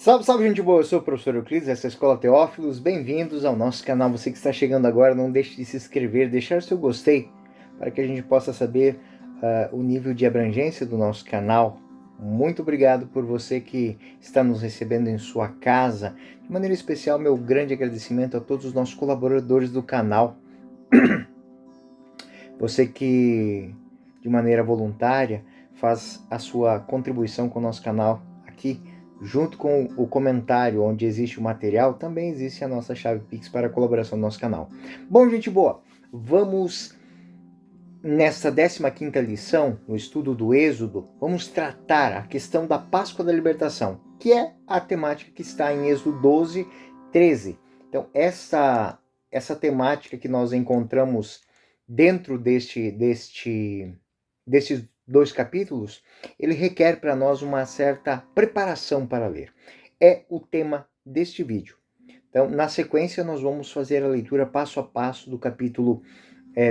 Salve, salve, gente boa! Eu sou o professor Euclides, essa é a Escola Teófilos. Bem-vindos ao nosso canal. Você que está chegando agora, não deixe de se inscrever, deixar seu gostei, para que a gente possa saber o nível de abrangência do nosso canal. Muito obrigado por você que está nos recebendo em sua casa. De maneira especial, meu grande agradecimento a todos os nossos colaboradores do canal. Você que, de maneira voluntária, faz a sua contribuição com o nosso canal aqui, junto com o comentário onde existe o material, também existe a nossa chave Pix para a colaboração do nosso canal. Bom, gente boa, vamos nessa 15ª lição, no estudo do Êxodo, vamos tratar a questão da Páscoa da Libertação, que é a temática que está em Êxodo 12, 13. Então, essa temática que nós encontramos dentro destes dois capítulos, ele requer para nós uma certa preparação para ler. É o tema deste vídeo. Então, na sequência, nós vamos fazer a leitura passo a passo do capítulo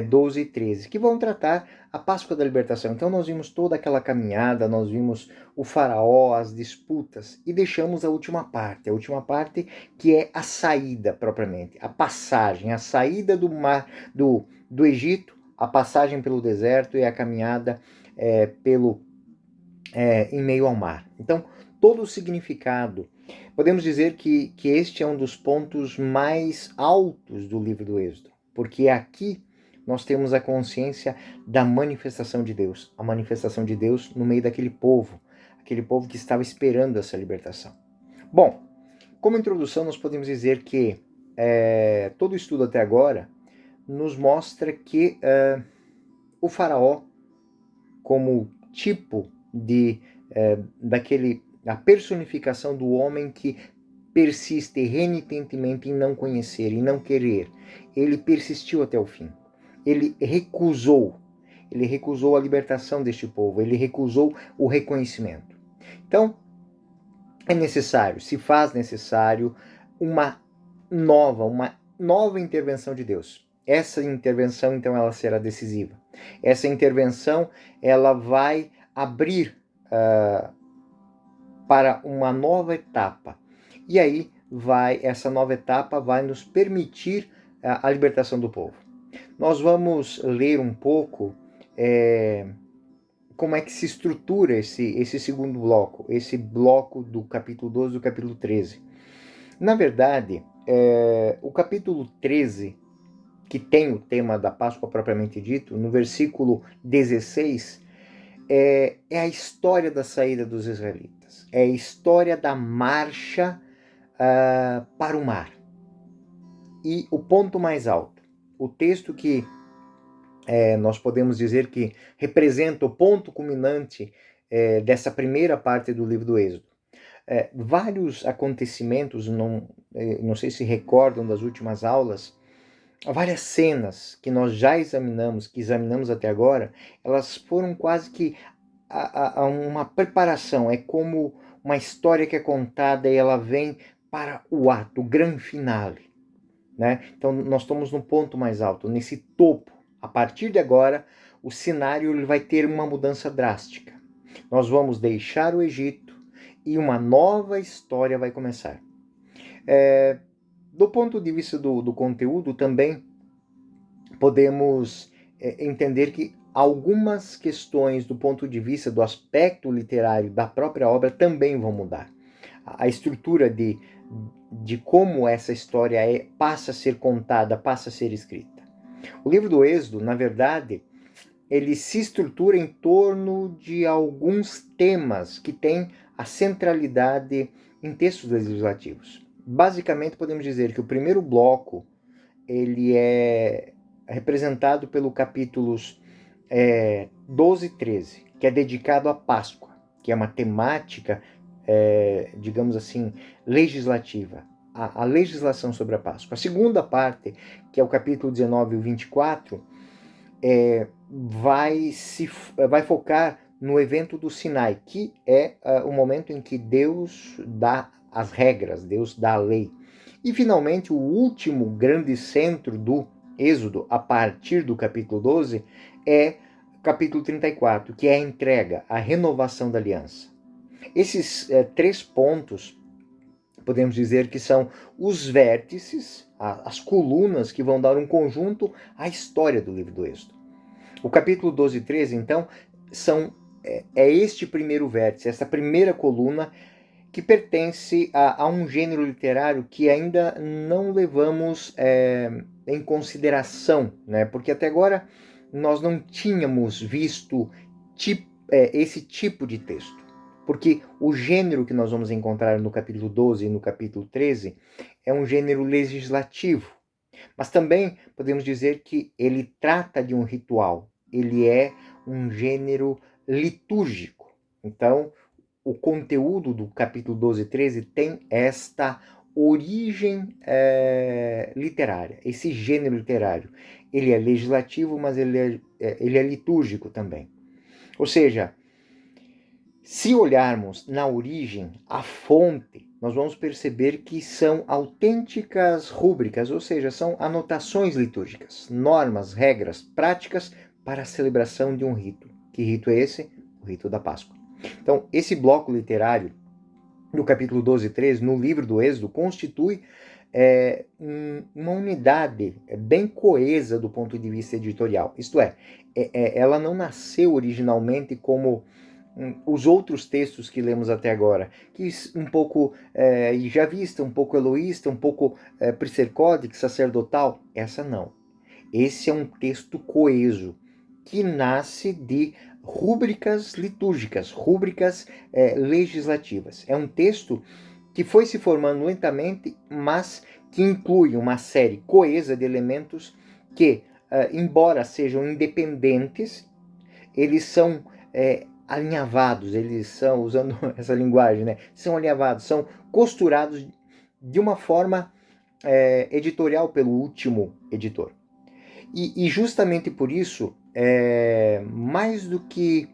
12 e 13, que vão tratar a Páscoa da Libertação. Então nós vimos toda aquela caminhada, nós vimos o faraó, as disputas, e deixamos a última parte que é a saída propriamente, a passagem, a saída do mar, do Egito, a passagem pelo deserto e a caminhada em meio ao mar. Então, todo o significado, podemos dizer que este é um dos pontos mais altos do livro do Êxodo, porque aqui nós temos a consciência da manifestação de Deus, a manifestação de Deus no meio daquele povo, aquele povo que estava esperando essa libertação. Bom, como introdução, nós podemos dizer que todo o estudo até agora nos mostra que o faraó, como tipo a personificação do homem que persiste renitentemente em não conhecer, em não querer, ele persistiu até o fim. Ele recusou a libertação deste povo, ele recusou o reconhecimento. Então, se faz necessário uma nova intervenção de Deus. Essa intervenção, então, ela será decisiva. Essa intervenção, ela vai abrir para uma nova etapa. E aí, essa nova etapa vai nos permitir a libertação do povo. Nós vamos ler um pouco como é que se estrutura esse segundo bloco, esse bloco do capítulo 12 e do capítulo 13. Na verdade, o capítulo 13, que tem o tema da Páscoa propriamente dito, no versículo 16, é a história da saída dos israelitas, é a história da marcha para o mar. E o ponto mais alto, o texto que nós podemos dizer que representa o ponto culminante dessa primeira parte do livro do Êxodo. Vários acontecimentos, não sei se recordam das últimas aulas, várias cenas que nós já examinamos até agora, elas foram quase que uma preparação, é como uma história que é contada e ela vem para o ato, o grande finale. Né? Então nós estamos no ponto mais alto, nesse topo. A partir de agora, o cenário ele vai ter uma mudança drástica. Nós vamos deixar o Egito e uma nova história vai começar. Do ponto de vista do conteúdo, também podemos entender que algumas questões do ponto de vista do aspecto literário da própria obra também vão mudar. A estrutura de como essa história passa a ser contada, passa a ser escrita. O livro do Êxodo, na verdade, ele se estrutura em torno de alguns temas que têm a centralidade em textos legislativos. Basicamente, podemos dizer que o primeiro bloco ele é representado pelo capítulos 12 e 13, que é dedicado à Páscoa, que é uma temática, digamos assim, legislativa, a legislação sobre a Páscoa. A segunda parte, que é o capítulo 19 e 24, vai focar no evento do Sinai, que é o momento em que Deus dá as regras, Deus dá a lei. E, finalmente, o último grande centro do Êxodo, a partir do capítulo 12, é o capítulo 34, que é a entrega, a renovação da aliança. Esses 3 pontos, Podemos dizer que são os vértices, as colunas que vão dar um conjunto à história do livro do Êxodo. O capítulo 12 e 13, então, é este primeiro vértice, essa primeira coluna que pertence a um gênero literário que ainda não levamos em consideração, né? Porque até agora nós não tínhamos visto esse tipo de texto. Porque o gênero que nós vamos encontrar no capítulo 12 e no capítulo 13 é um gênero legislativo. Mas também podemos dizer que ele trata de um ritual, ele é um gênero litúrgico. Então, o conteúdo do capítulo 12 e 13 tem esta origem literária, esse gênero literário. Ele é legislativo, mas ele é litúrgico também. Ou seja, se olharmos na origem, a fonte, nós vamos perceber que são autênticas rúbricas, ou seja, são anotações litúrgicas, normas, regras, práticas para a celebração de um rito. Que rito é esse? O rito da Páscoa. Então, esse bloco literário do capítulo 12 e 13, no livro do Êxodo, constitui uma unidade bem coesa do ponto de vista editorial. Isto é, ela não nasceu originalmente como os outros textos que lemos até agora, que um pouco javista, um pouco eloísta, um pouco prisercódico, sacerdotal. Essa não. Esse é um texto coeso, que nasce de rúbricas litúrgicas, rúbricas legislativas. É um texto que foi se formando lentamente, mas que inclui uma série coesa de elementos que, embora sejam independentes, eles são alinhavados, eles são, usando essa linguagem, né, são alinhavados, são costurados de uma forma editorial pelo último editor. E justamente por isso, mais do que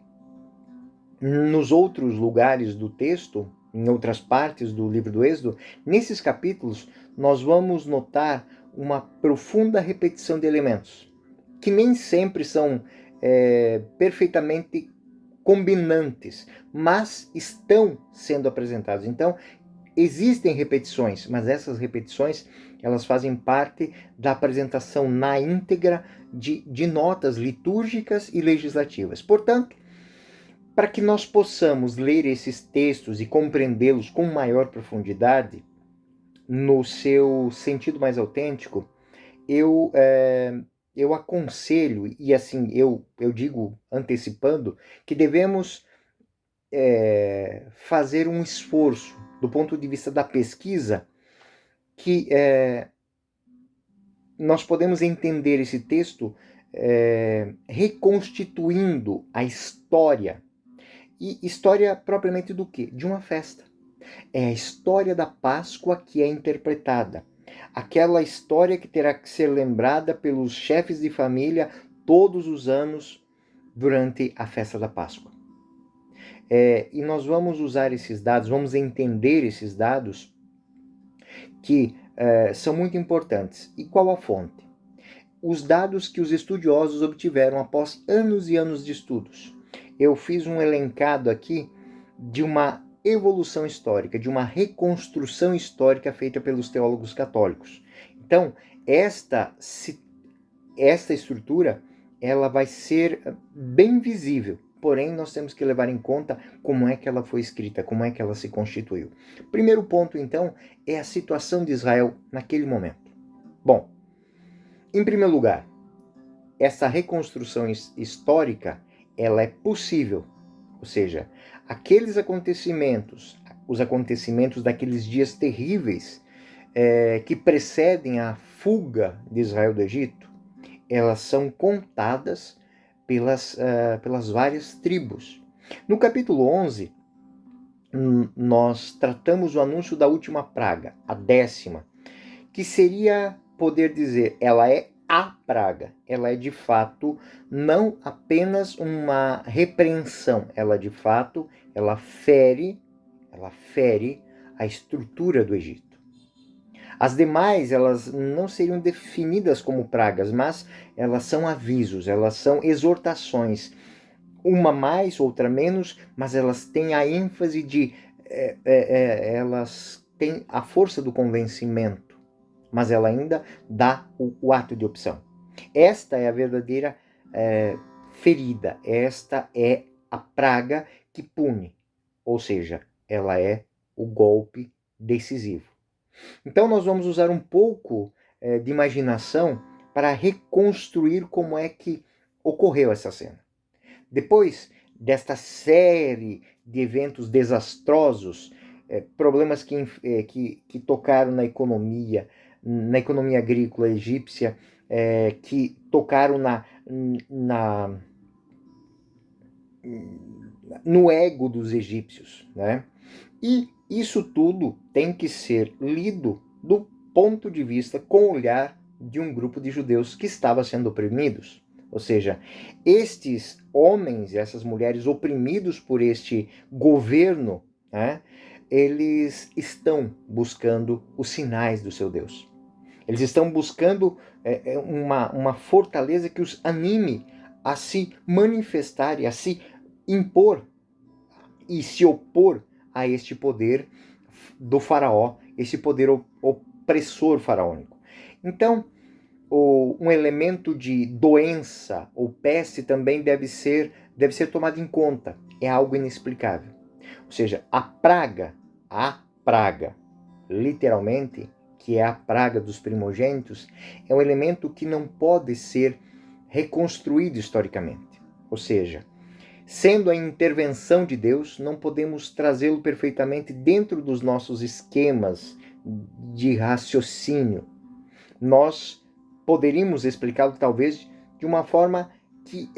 nos outros lugares do texto, em outras partes do livro do Êxodo, nesses capítulos nós vamos notar uma profunda repetição de elementos, que nem sempre são perfeitamente combinantes, mas estão sendo apresentados. Então, existem repetições, mas essas repetições elas fazem parte da apresentação na íntegra de notas litúrgicas e legislativas. Portanto, para que nós possamos ler esses textos e compreendê-los com maior profundidade, no seu sentido mais autêntico, eu aconselho, e assim eu digo antecipando, que devemos fazer um esforço do ponto de vista da pesquisa, que nós podemos entender esse texto reconstituindo a história. E história propriamente do quê? De uma festa. É a história da Páscoa que é interpretada. Aquela história que terá que ser lembrada pelos chefes de família todos os anos durante a festa da Páscoa. E nós vamos usar esses dados, vamos entender esses dados que são muito importantes. E qual a fonte? Os dados que os estudiosos obtiveram após anos e anos de estudos. Eu fiz um elencado aqui de uma evolução histórica, de uma reconstrução histórica feita pelos teólogos católicos. Então, esta estrutura ela vai ser bem visível, porém nós temos que levar em conta como é que ela foi escrita, como é que ela se constituiu. Primeiro ponto, então, é a situação de Israel naquele momento. Bom, em primeiro lugar, essa reconstrução histórica ela é possível, ou seja, aqueles acontecimentos, os acontecimentos daqueles dias terríveis que precedem a fuga de Israel do Egito, elas são contadas pelas várias tribos. No capítulo 11, nós tratamos o anúncio da última praga, a 10ª, que seria poder dizer, ela é a praga, ela é de fato não apenas uma repreensão, ela de fato, ela fere a estrutura do Egito. As demais, elas não seriam definidas como pragas, mas elas são avisos, elas são exortações, uma mais, outra menos, mas elas têm a ênfase de elas tem a força do convencimento, mas ela ainda dá o ato de opção. Esta é a verdadeira ferida, esta é a praga que pune, ou seja, ela é o golpe decisivo. Então nós vamos usar um pouco de imaginação para reconstruir como é que ocorreu essa cena. Depois desta série de eventos desastrosos, problemas que tocaram na economia agrícola egípcia, que tocaram no ego dos egípcios, né? E isso tudo tem que ser lido do ponto de vista, com o olhar de um grupo de judeus que estava sendo oprimidos. Ou seja, estes homens e essas mulheres oprimidos por este governo, né, eles estão buscando os sinais do seu Deus. Eles estão buscando uma fortaleza que os anime a se manifestar e a se impor e se opor a este poder do faraó, esse poder opressor faraônico. Então, um elemento de doença ou peste também deve ser tomado em conta. É algo inexplicável. Ou seja, a praga, literalmente, que é a praga dos primogênitos, é um elemento que não pode ser reconstruído historicamente. Ou seja, sendo a intervenção de Deus, não podemos trazê-lo perfeitamente dentro dos nossos esquemas de raciocínio. Nós poderíamos explicá-lo talvez de uma forma que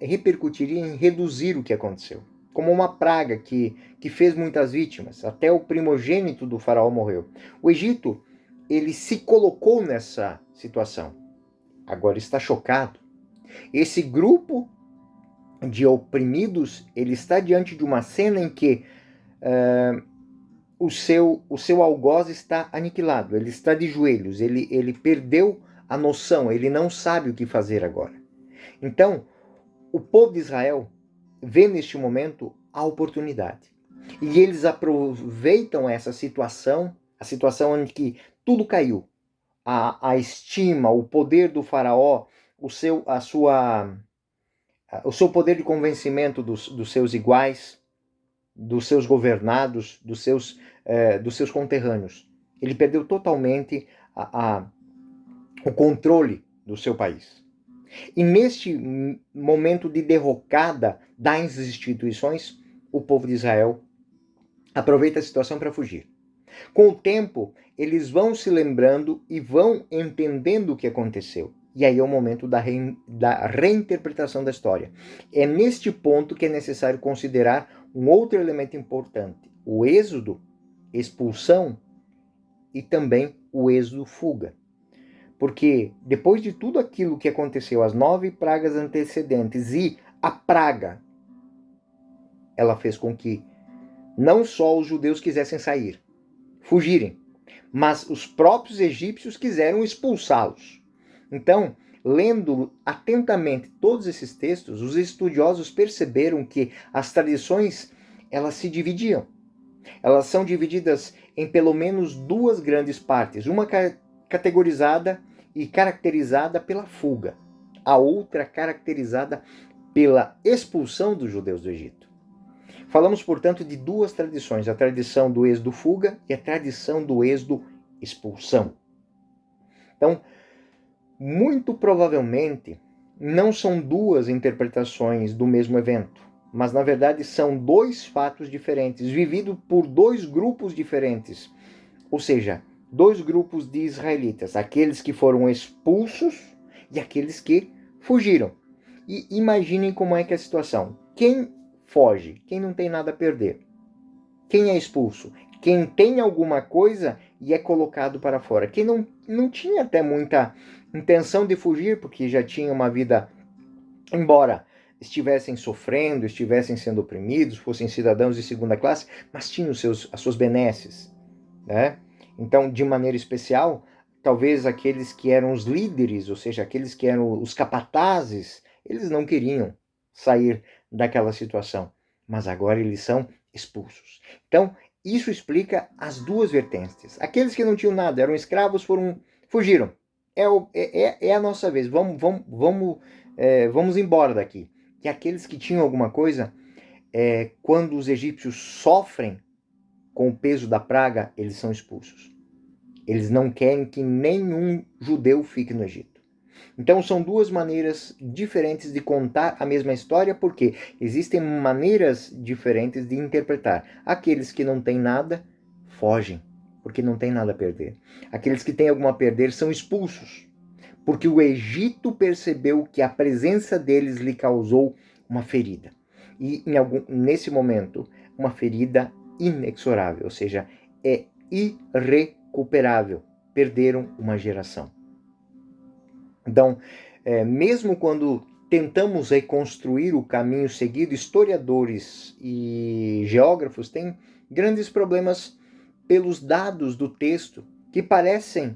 repercutiria em reduzir o que aconteceu. Como uma praga que fez muitas vítimas, até o primogênito do faraó morreu. O Egito, ele se colocou nessa situação. Agora está chocado. Esse grupo de oprimidos, ele está diante de uma cena em que o seu algoz está aniquilado, ele está de joelhos, ele perdeu a noção, ele não sabe o que fazer agora. Então, o povo de Israel vê neste momento a oportunidade. E eles aproveitam essa situação, a situação em que tudo caiu. A estima, o poder do faraó, o seu poder de convencimento dos seus iguais, dos seus governados, dos seus conterrâneos. Ele perdeu totalmente o controle do seu país. E neste momento de derrocada das instituições, o povo de Israel aproveita a situação para fugir. Com o tempo, eles vão se lembrando e vão entendendo o que aconteceu. E aí é o momento da reinterpretação da história. É neste ponto que é necessário considerar um outro elemento importante: o êxodo, expulsão, e também o êxodo, fuga. Porque depois de tudo aquilo que aconteceu, as 9 pragas antecedentes e a praga, ela fez com que não só os judeus quisessem sair, fugirem, mas os próprios egípcios quiseram expulsá-los. Então, lendo atentamente todos esses textos, os estudiosos perceberam que as tradições, elas se dividiam. Elas são divididas em pelo menos 2 grandes partes, uma categorizada e caracterizada pela fuga, a outra caracterizada pela expulsão dos judeus do Egito. Falamos, portanto, de 2 tradições, a tradição do êxodo fuga e a tradição do êxodo expulsão. Então, muito provavelmente, não são 2 interpretações do mesmo evento, mas na verdade são 2 fatos diferentes, vividos por 2 grupos diferentes. Ou seja, 2 grupos de israelitas, aqueles que foram expulsos e aqueles que fugiram. E imaginem como é que é a situação. Quem foge? Quem não tem nada a perder? Quem é expulso? Quem tem alguma coisa e é colocado para fora. Quem não tinha até muita intenção de fugir, porque já tinha uma vida, embora estivessem sofrendo, estivessem sendo oprimidos, fossem cidadãos de segunda classe, mas tinham as suas benesses, né? Então, de maneira especial, talvez aqueles que eram os líderes, ou seja, aqueles que eram os capatazes, eles não queriam sair daquela situação, mas agora eles são expulsos. Então, isso explica as duas vertentes. Aqueles que não tinham nada, eram escravos, fugiram. É a nossa vez, vamos embora daqui. E aqueles que tinham alguma coisa, quando os egípcios sofrem com o peso da praga, eles são expulsos. Eles não querem que nenhum judeu fique no Egito. Então são duas maneiras diferentes de contar a mesma história, porque existem maneiras diferentes de interpretar. Aqueles que não têm nada, fogem, porque não têm nada a perder. Aqueles que têm alguma a perder são expulsos, porque o Egito percebeu que a presença deles lhe causou uma ferida. E nesse momento, uma ferida inexorável, ou seja, é irrecuperável. Perderam uma geração. Então, mesmo quando tentamos reconstruir o caminho seguido, historiadores e geógrafos têm grandes problemas pelos dados do texto, que parecem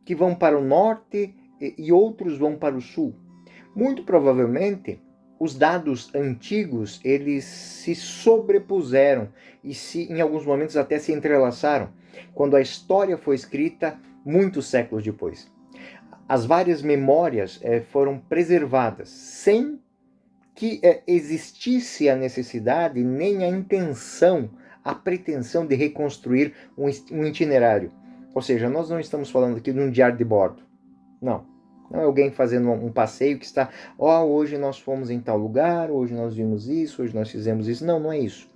que vão para o norte e outros vão para o sul. Muito provavelmente, os dados antigos, eles se sobrepuseram e em alguns momentos até se entrelaçaram, quando a história foi escrita muitos séculos depois. As várias memórias foram preservadas, sem que existisse a necessidade nem a intenção, a pretensão de reconstruir um itinerário. Ou seja, nós não estamos falando aqui de um diário de bordo. Não. Não é alguém fazendo um passeio que está, hoje nós fomos em tal lugar, hoje nós vimos isso, hoje nós fizemos isso. Não, não é isso.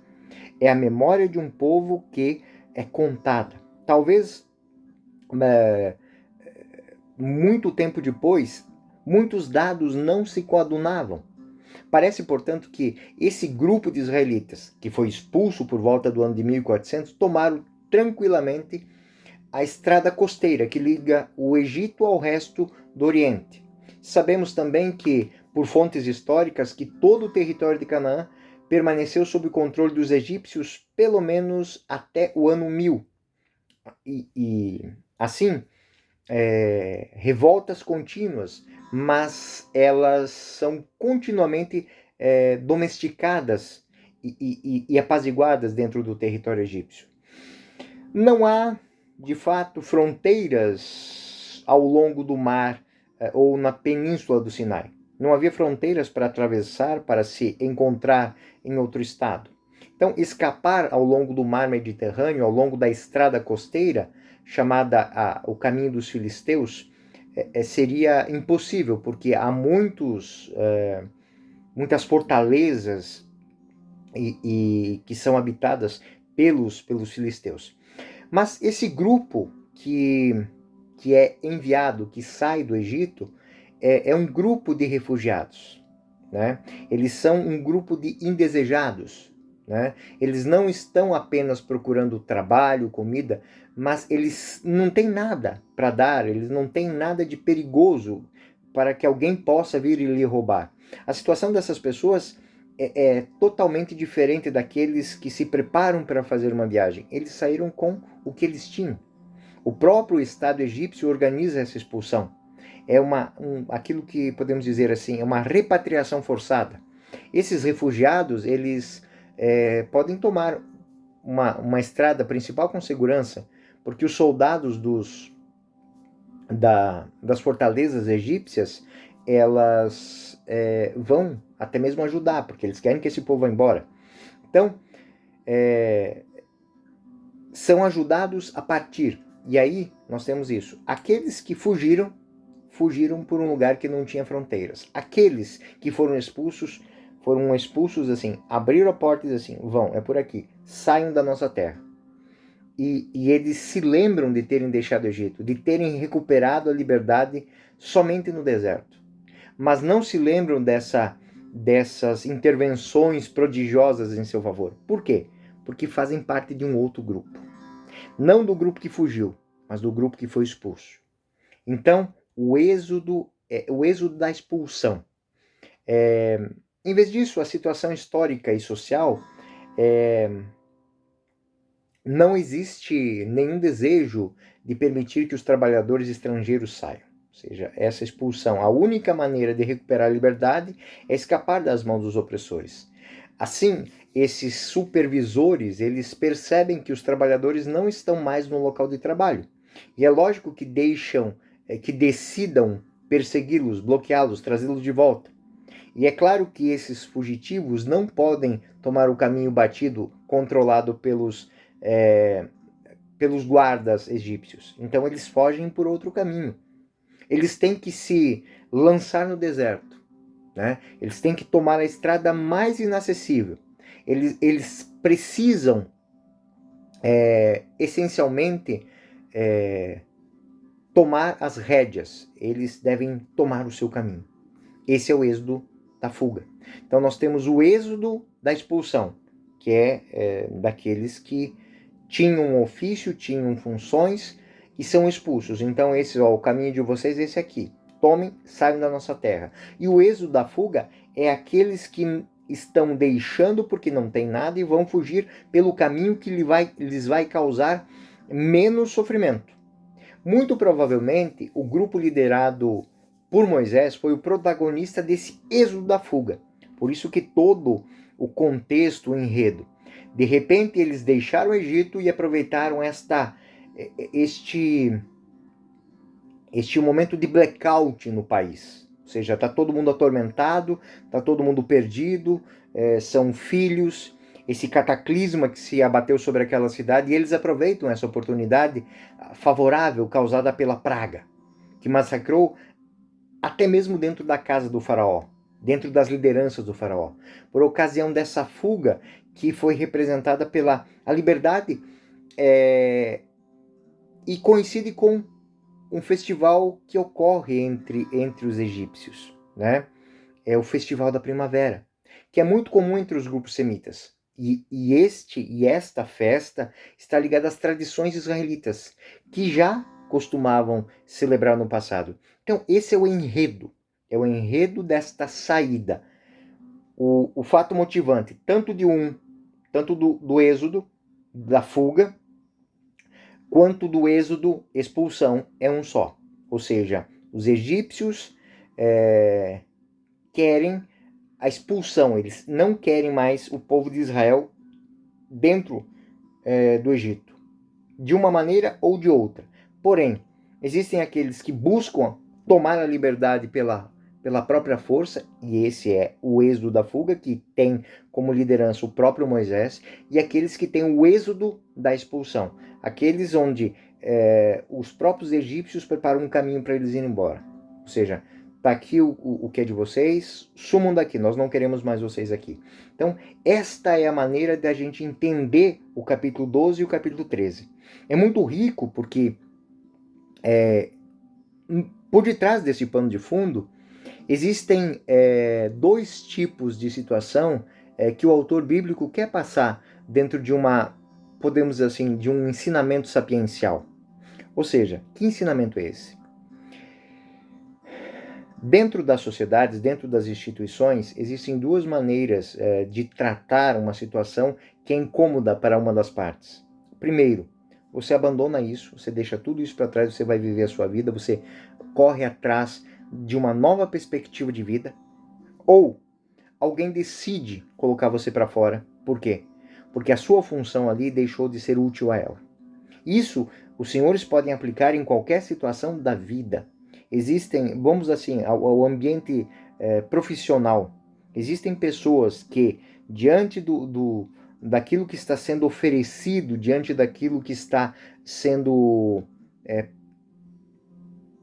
É a memória de um povo que é contada. Talvez muito tempo depois, muitos dados não se coadunavam. Parece, portanto, que esse grupo de israelitas, que foi expulso por volta do ano de 1400, tomaram tranquilamente a estrada costeira que liga o Egito ao resto do Oriente. Sabemos também que, por fontes históricas, que todo o território de Canaã permaneceu sob o controle dos egípcios pelo menos até o ano 1000. E assim, revoltas contínuas, mas elas são continuamente domesticadas e apaziguadas dentro do território egípcio. Não há, de fato, fronteiras ao longo do mar ou na península do Sinai. Não havia fronteiras para atravessar, para se encontrar em outro estado. Então, escapar ao longo do mar Mediterrâneo, ao longo da estrada costeira, chamada o Caminho dos Filisteus, seria impossível, porque há muitas fortalezas que são habitadas pelos filisteus. Mas esse grupo que é enviado, que sai do Egito, é um grupo de refugiados. Né? Eles são um grupo de indesejados. Né? Eles não estão apenas procurando trabalho, comida, mas eles não têm nada para dar, eles não têm nada de perigoso para que alguém possa vir e lhe roubar. A situação dessas pessoas é totalmente diferente daqueles que se preparam para fazer uma viagem. Eles saíram com o que eles tinham. O próprio Estado egípcio organiza essa expulsão. É aquilo que podemos dizer assim, é uma repatriação forçada. Esses refugiados, eles podem tomar uma estrada principal com segurança, porque os soldados das fortalezas egípcias, elas vão até mesmo ajudar, porque eles querem que esse povo vá embora. Então, são ajudados a partir. E aí, nós temos isso. Aqueles que fugiram por um lugar que não tinha fronteiras. Aqueles que foram expulsos assim, abriram a porta e disseram assim, vão, é por aqui, saiam da nossa terra. E eles se lembram de terem deixado o Egito, de terem recuperado a liberdade somente no deserto. Mas não se lembram dessas intervenções prodigiosas em seu favor. Por quê? Porque fazem parte de um outro grupo. Não do grupo que fugiu, mas do grupo que foi expulso. Então, o êxodo da expulsão. Em vez disso, a situação histórica e social não existe nenhum desejo de permitir que os trabalhadores estrangeiros saiam. Ou seja, essa expulsão, a única maneira de recuperar a liberdade é escapar das mãos dos opressores. Assim, esses supervisores, eles percebem que os trabalhadores não estão mais no local de trabalho. E é lógico que decidam persegui-los, bloqueá-los, trazê-los de volta. E é claro que esses fugitivos não podem tomar o caminho batido, controlado pelos guardas egípcios. Então eles fogem por outro caminho. Eles têm que se lançar no deserto, né? Eles têm que tomar a estrada mais inacessível. Eles precisam, essencialmente, tomar as rédeas. Eles devem tomar o seu caminho. Esse é o êxodo da fuga. Então nós temos o êxodo da expulsão, que é daqueles que tinham um ofício, tinham funções e são expulsos. Então o caminho de vocês é esse aqui. Tomem, saiam da nossa terra. E o êxodo da fuga é aqueles que estão deixando porque não tem nada e vão fugir pelo caminho que lhes vai causar menos sofrimento. Muito provavelmente, o grupo liderado por Moisés foi o protagonista desse êxodo da fuga. Por isso que todo o contexto, o enredo. De repente, eles deixaram o Egito e aproveitaram este momento de blackout no país. Ou seja, está todo mundo atormentado, está todo mundo perdido, são filhos, esse cataclisma que se abateu sobre aquela cidade, e eles aproveitam essa oportunidade favorável causada pela praga, que massacrou até mesmo dentro da casa do faraó, dentro das lideranças do faraó, por ocasião dessa fuga que foi representada pela a liberdade, e coincide com um festival que ocorre entre os egípcios, né? É o Festival da Primavera, que é muito comum entre os grupos semitas. E esta festa está ligada às tradições israelitas, que já costumavam celebrar no passado. Então, esse é o enredo desta saída. O fato motivante, tanto do êxodo, da fuga, quanto do êxodo, expulsão, é um só. Ou seja, os egípcios querem a expulsão, eles não querem mais o povo de Israel dentro do Egito, de uma maneira ou de outra. Porém, existem aqueles que buscam tomar a liberdade pela própria força, e esse é o êxodo da fuga, que tem como liderança o próprio Moisés, e aqueles que têm o êxodo da expulsão, aqueles onde os próprios egípcios preparam um caminho para eles irem embora. Ou seja, tá aqui o que é de vocês, sumam daqui, nós não queremos mais vocês aqui. Então, esta é a maneira de a gente entender o capítulo 12 e o capítulo 13. É muito rico porque por detrás desse pano de fundo existem dois tipos de situação que o autor bíblico quer passar dentro de podemos dizer assim, de um ensinamento sapiencial. Ou seja, que ensinamento é esse? Dentro das sociedades, dentro das instituições, existem duas maneiras de tratar uma situação que é incômoda para uma das partes. Primeiro, você abandona isso, você deixa tudo isso para trás, você vai viver a sua vida, você corre atrás de uma nova perspectiva de vida. Ou alguém decide colocar você para fora. Por quê? Porque a sua função ali deixou de ser útil a ela. Isso os senhores podem aplicar em qualquer situação da vida. Existem, vamos assim, ao ambiente profissional. Existem pessoas que, diante daquilo que está sendo oferecido, diante daquilo que está sendo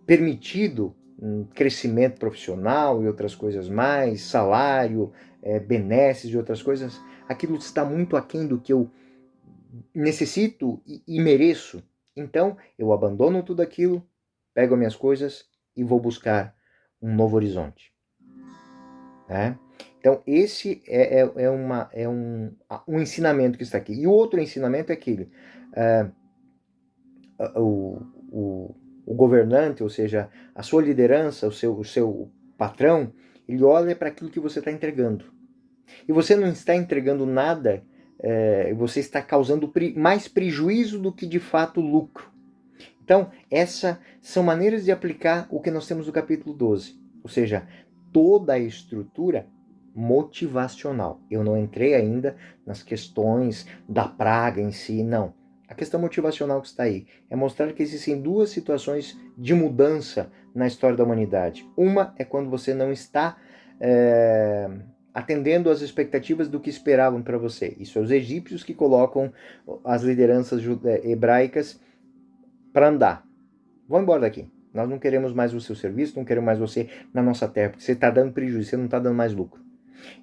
permitido, um crescimento profissional e outras coisas mais, salário, benesses e outras coisas, aquilo está muito aquém do que eu necessito e mereço. Então, eu abandono tudo aquilo, pego as minhas coisas e vou buscar um novo horizonte. Né? Então, esse é um ensinamento que está aqui. E o outro ensinamento é aquele. O governante, ou seja, a sua liderança, o seu patrão, ele olha para aquilo que você está entregando. E você não está entregando nada, você está causando mais prejuízo do que de fato lucro. Então, essas são maneiras de aplicar o que nós temos no capítulo 12. Ou seja, toda a estrutura motivacional. Eu não entrei ainda nas questões da praga em si, não. A questão motivacional que está aí é mostrar que existem duas situações de mudança na história da humanidade. Uma é quando você não está atendendo às expectativas do que esperavam para você. Isso é os egípcios que colocam as lideranças hebraicas para andar. Vão embora daqui. Nós não queremos mais o seu serviço, não queremos mais você na nossa terra, porque você está dando prejuízo, você não está dando mais lucro.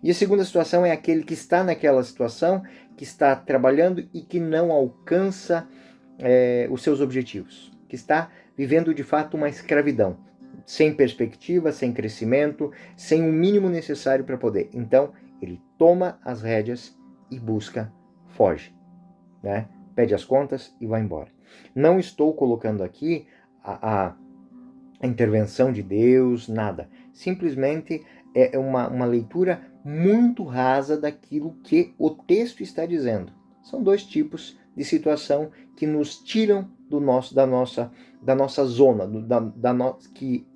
E a segunda situação é aquele que está naquela situação, que está trabalhando e que não alcança os seus objetivos, que está vivendo de fato uma escravidão, sem perspectiva, sem crescimento, sem o mínimo necessário para poder. Então, ele toma as rédeas e busca, foge, né? Pede as contas e vai embora. Não estou colocando aqui a intervenção de Deus, nada. Simplesmente é uma leitura muito rasa daquilo que o texto está dizendo. São dois tipos de situação que nos tiram da nossa zona,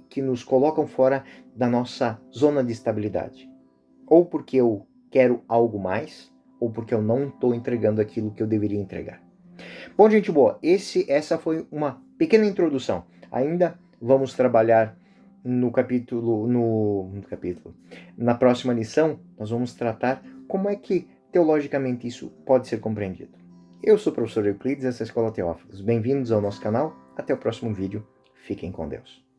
que nos colocam fora da nossa zona de estabilidade. Ou porque eu quero algo mais, ou porque eu não estou entregando aquilo que eu deveria entregar. Bom, gente boa, essa foi uma pequena introdução. Ainda vamos trabalhar na próxima lição, nós vamos tratar como é que teologicamente isso pode ser compreendido. Eu sou o professor Euclides, essa é a Escola Teófilos. Bem-vindos ao nosso canal, até o próximo vídeo, fiquem com Deus.